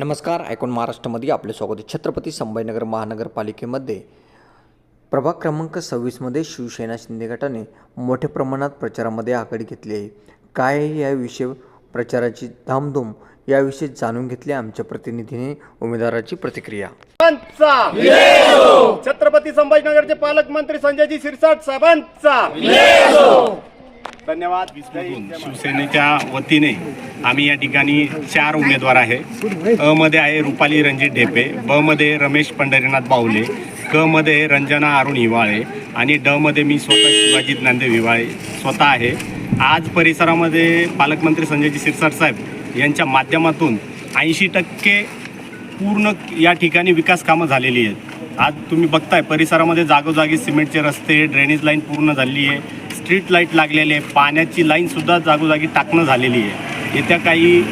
नमस्कार. आयकॉन महाराष्ट्रामध्ये आपले स्वागत आहे. छत्रपती संभाजीनगर महानगरपालिकेमध्ये प्रभाग क्रमांक 26मध्ये शिवसेना शिंदे गटाने मोठ्या प्रमाणात प्रचारामध्ये आघाडी घेतली आहे. काय आहे याविषयी प्रचाराची धामधूम याविषयी जाणून घेतले आमच्या प्रतिनिधीने. उमेदवाराची प्रतिक्रिया. छत्रपती संभाजीनगरचे पालकमंत्री संजयजी शिरसाट साहेबांचा धन्यवाद. शिवसेनेच्या वतीने आम्ही या ठिकाणी 4 उमेदवार आहे. अ मध्ये आहे रुपाली रणजित ढेपे, ब मध्ये रमेश पंढरीनाथ बाहुले, क मध्ये रंजना अरुण हिवाळे आणि ड मध्ये मी स्वतः शिवाजी ज्ञानदेव हिवाळे स्वतः आहे. आज परिसरामध्ये पालकमंत्री संजयजी शिरसाट साहेब यांच्या माध्यमातून 80% पूर्ण या ठिकाणी विकास कामं झालेली आहेत. आज तुम्ही बघताय परिसरामध्ये जागोजागी सिमेंटचे रस्ते, ड्रेनेज लाईन पूर्ण झाली आहे, स्ट्रीट लाईट लागलेले आहे, पाण्याची लाईनसुद्धा जागोजागी टाकणं झालेली आहे. येत्या काही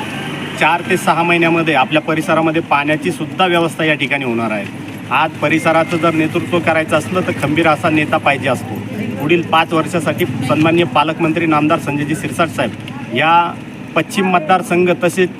4 ते 6 महिन्यामध्ये आपल्या परिसरामध्ये पाण्याची सुद्धा व्यवस्था या ठिकाणी होणार आहे. आज परिसराचं जर नेतृत्व करायचं असलं तर खंबीर असा नेता पाहिजे असतो. पुढील 5 वर्षासाठी सन्माननीय पालकमंत्री नामदार संजयजी शिरसाट साहेब या पश्चिम मतदारसंघ तसेच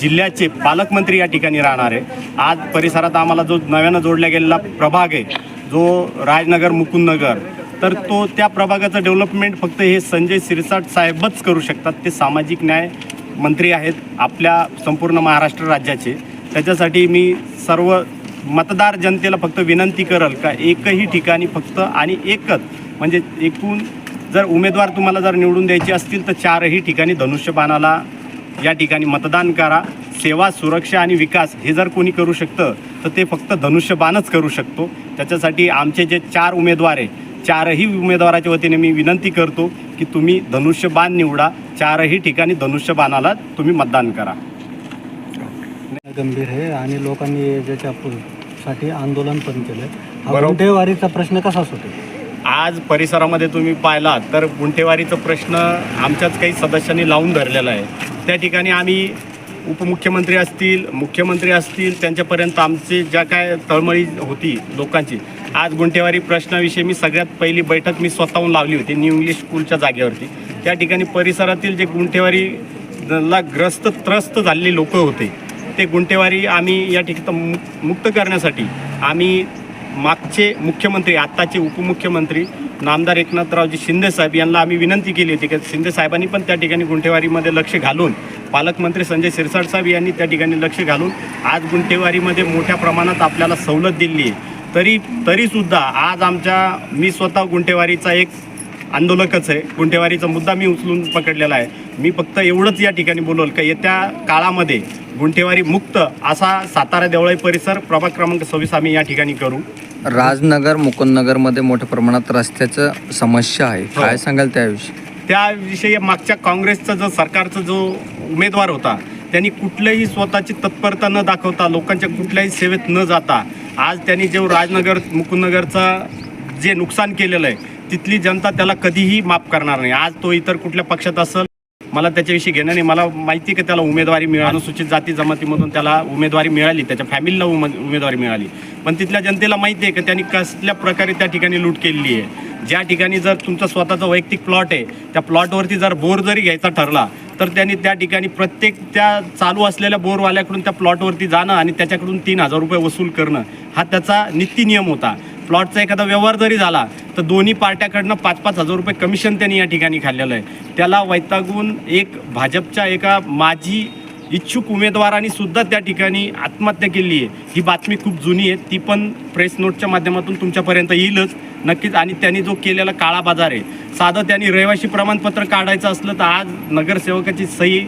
जिल्ह्याचे पालकमंत्री या ठिकाणी राहणार आहे. आज परिसरात आम्हाला जो नव्यानं जोडला गेलेला प्रभाग आहे जो राजनगर मुकुंदनगर, तर त्या प्रभागाचं डेव्हलपमेंट फक्त हे संजय शिरसाट साहेबच करू शकतात. ते सामाजिक न्याय मंत्री आहेत आपल्या संपूर्ण महाराष्ट्र राज्याचे. त्याच्यासाठी मी सर्व मतदार जनतेला फक्त विनंती करल का एकही ठिकाणी फक्त आणि एकच म्हणजे एकूण जर उमेदवार तुम्हाला जर निवडून द्यायचे असतील तर 4ही ठिकाणी धनुष्यबाणाला या ठिकाणी मतदान करा. सेवा, सुरक्षा आणि विकास हे जर कोणी करू शकतं तर ते फक्त धनुष्यबाणच करू शकतो. त्याच्यासाठी आमचे जे 4 उमेदवार आहे 4ही उमेदवाराच्या वतीने मी विनंती करतो की तुम्ही धनुष्यबाण निवडा. 4ही ठिकाणी धनुष्यबाणाला तुम्ही मतदान करा. गंभीर आहे आणि लोकांनी त्याच्यासाठी आंदोलन पण केलं. गुंठेवारीचा प्रश्न कसा सुटेल? आज परिसरामध्ये तुम्ही पाहिला तर गुंठेवारीचा प्रश्न आमच्याच काही सदस्यांनी लावून धरलेला आहे. त्या ठिकाणी आम्ही उपमुख्यमंत्री असतील, मुख्यमंत्री असतील त्यांच्यापर्यंत आमची ज्या काय तळमळी होती लोकांची, आज गुंठेवारी प्रश्नाविषयी मी सगळ्यात पहिली बैठक मी स्वतःहून लावली होती न्यू इंग्लिश स्कूलच्या जागेवरती. त्या ठिकाणी परिसरातील जे गुंठेवारीला त्रस्त झालेली लोक होते ते गुंठेवारी आम्ही या ठिकाणी मुक्त करण्यासाठी आम्ही मागचे मुख्यमंत्री आत्ताचे उपमुख्यमंत्री नामदार एकनाथरावजी शिंदे साहेब यांना आम्ही विनंती केली होती की शिंदे साहेबांनी पण त्या ठिकाणी गुंठेवारीमध्ये लक्ष घालून, पालकमंत्री संजय शिरसाट साहेब यांनी त्या ठिकाणी लक्ष घालून आज गुंठेवारीमध्ये मोठ्या प्रमाणात आपल्याला सवलत दिली आहे. तरीसुद्धा आज मी स्वतः गुंठेवारीचा एक आंदोलकच आहे. गुंठेवारीचा मुद्दा मी उचलून पकडलेला आहे. मी फक्त एवढंच या ठिकाणी बोलवलं का येत्या काळामध्ये गुंठेवारी मुक्त असा सातारा देवळाई परिसर प्रभाग क्रमांक 26 आम्ही या ठिकाणी करू. राजनगर मुकुंदनगरमध्ये मोठ्या प्रमाणात रस्त्याचं समस्या आहे. काय सांगाल त्याविषयी? त्याविषयी मागच्या काँग्रेसचा सरकारचा जो उमेदवार होता त्यांनी कुठल्याही स्वतःची तत्परता न दाखवता, लोकांच्या कुठल्याही सेवेत न जाता आज त्यांनी जो राजनगर मुकुंदनगरचा जे नुकसान केलेलं आहे तिथली जनता त्याला कधीही माफ करणार नाही. आज तो इतर कुठल्या पक्षात असेल मला त्याच्याविषयी घेणं नाही. मला माहिती की त्याला उमेदवारी मिळाली, अनुसूचित जाती जमातीमधून त्याला उमेदवारी मिळाली, त्याच्या फॅमिलीला उमेदवारी मिळाली. पण तिथल्या जनतेला माहिती आहे की त्यांनी कसल्या प्रकारे त्या ठिकाणी लूट केलेली आहे. ज्या ठिकाणी जर तुमचा स्वतःचा वैयक्तिक प्लॉट आहे त्या प्लॉटवरती जर बोर जरी घ्यायचा ठरला तर त्यांनी त्या ठिकाणी प्रत्येक त्या चालू असलेल्या बोरवाल्याकडून त्या प्लॉटवरती जाणं आणि त्याच्याकडून 3,000 रुपये वसूल करणं हा त्याचा नित्य नियम होता. प्लॉटचा एखादा व्यवहार जरी झाला तर दोन्ही पार्ट्याकडनं 5-5 हजार रुपये कमिशन त्यांनी या ठिकाणी खाल्लेलं आहे. त्याला वैतागून एक भाजपच्या एका माजी इच्छुक उमेदवारांनी सुद्धा त्या ठिकाणी आत्महत्या केली आहे. ही बातमी खूप जुनी आहे, ती पण प्रेस नोटच्या माध्यमातून तुमच्यापर्यंत येईलच नक्कीच. आणि त्यांनी जो केलेला काळा बाजार आहे, साधं त्यांनी रहिवासी प्रमाणपत्र काढायचं असलं तर आज नगरसेवकाची सही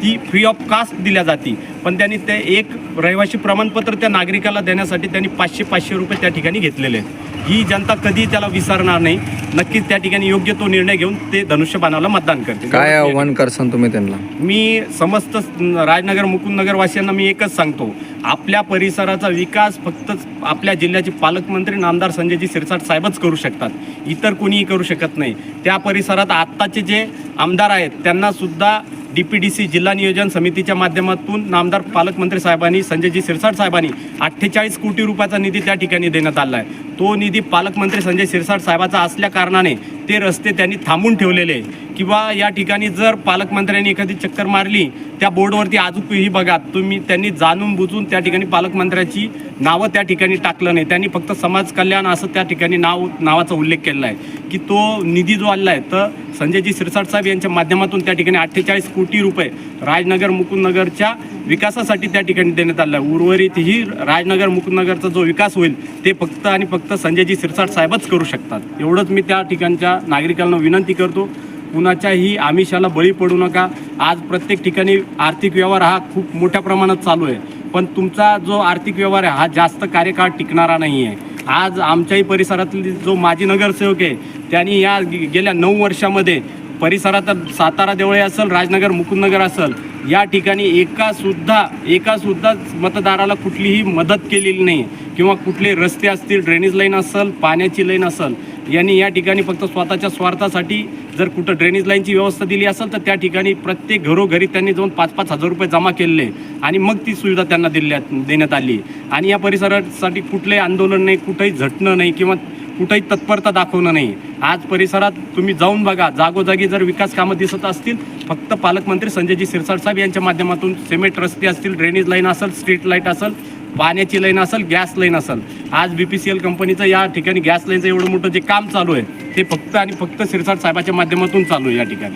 ती फ्री ऑफ कास्ट दिल्या जाते, पण त्यांनी ते एक रहिवासी प्रमाणपत्र त्या नागरिकाला देण्यासाठी त्यांनी 500 रुपये त्या ठिकाणी घेतलेले आहेत. ही जनता कधी त्याला विसरणार नाही. नक्कीच त्या ठिकाणी योग्य तो निर्णय घेऊन ते धनुष्यबाणाला मतदान करते. काय आव्हान करसान तुम्ही त्यांना? मी समस्त राजनगर मुकुंदनगर वासियांना मी एकच सांगतो, आपल्या परिसराचा विकास फक्त आपल्या जिल्ह्याचे पालकमंत्री नामदार संजयजी शिरसाट साहेबच करू शकतात, इतर कोणीही करू शकत नाही. त्या परिसरात आत्ताचे जे आमदार आहेत त्यांना सुद्धा DPDC जिल्हा नियोजन समितीच्या माध्यमातून नामदार पालकमंत्री साहेबांनी संजयजी शिरसाट साहेबांनी 48 कोटी रुपयाचा निधी त्या ठिकाणी देण्यात आला आहे. तो निधी पालकमंत्री संजय शिरसाट साहेबाचा असल्या कारणाने ते रस्ते त्यांनी थांबून ठेवलेले आहे. किंवा या ठिकाणी जर पालकमंत्र्यांनी एखादी चक्कर मारली त्या बोर्डवरती अजूनही बघा तुम्ही, त्यांनी जाणून बुजून त्या ठिकाणी पालकमंत्र्याची नावं त्या ठिकाणी टाकलं नाही. त्यांनी फक्त समाज कल्याण असं त्या ठिकाणी नावाचा उल्लेख केलेला आहे की तो निधी जो आलेला आहे तर संजयजी शिरसाट साहेब यांच्या माध्यमातून त्या ठिकाणी 48 कोटी रुपये राजनगर मुकुंदनगरच्या विकासासाठी त्या ठिकाणी देण्यात आलं आहे. उर्वरित ही राजनगर मुकुंदनगरचा जो विकास होईल ते फक्त आणि फक्त संजयजी शिरसाट साहेबच करू शकतात. एवढंच मी त्या ठिकाणच्या नागरिकांना विनंती करतो. कुणाच्याही आमिषाला बळी पडू नका. आज प्रत्येक ठिकाणी आर्थिक व्यवहार हा खूप मोठ्या प्रमाणात चालू आहे, पण तुमचा जो आर्थिक व्यवहार आहे हा जास्त कार्यकाळ टिकणारा नाही आहे. आज आमच्याही परिसरातील जो माजी नगरसेवक आहे त्यांनी या गेल्या 9 वर्षामध्ये परिसरात सातारा देवळे असेल, राजनगर मुकुंदनगर असेल, या ठिकाणी एका सुद्धा मतदाराला कुठलीही मदत केलेली नाही. किंवा कुठले रस्ते असतील, ड्रेनेज लाईन असेल, पाण्याची लाईन असेल, यांनी या ठिकाणी फक्त स्वतःच्या स्वार्थासाठी जर कुठं ड्रेनेज लाईनची व्यवस्था दिली असेल तर त्या ठिकाणी प्रत्येक घरोघरी त्यांनी जाऊन 5-5 हजार रुपये जमा केलेले आणि मग ती सुविधा त्यांना देण्यात आली. आणि या परिसरासाठी कुठलंही आंदोलन नाही, कुठंही झटणं नाही किंवा कुठंही तत्परता दाखवणं नाही. आज परिसरात तुम्ही जाऊन बघा, जागोजागी जर विकास कामं दिसत असतील फक्त पालकमंत्री संजयजी शिरसाट साहेब यांच्या माध्यमातून सिमेंट रस्ते असतील, ड्रेनेज लाईन असेल, स्ट्रीट लाईट असेल, पाण्याची लाईन असेल, गॅस लाईन असेल. आज BPCL कंपनीचं या ठिकाणी गॅस लाईनचं एवढं मोठं जे काम चालू आहे ते फक्त आणि फक्त शिरसाट साहेबाच्या माध्यमातून चालू आहे या ठिकाणी.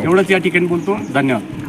एवढंच या ठिकाणी बोलतो. धन्यवाद.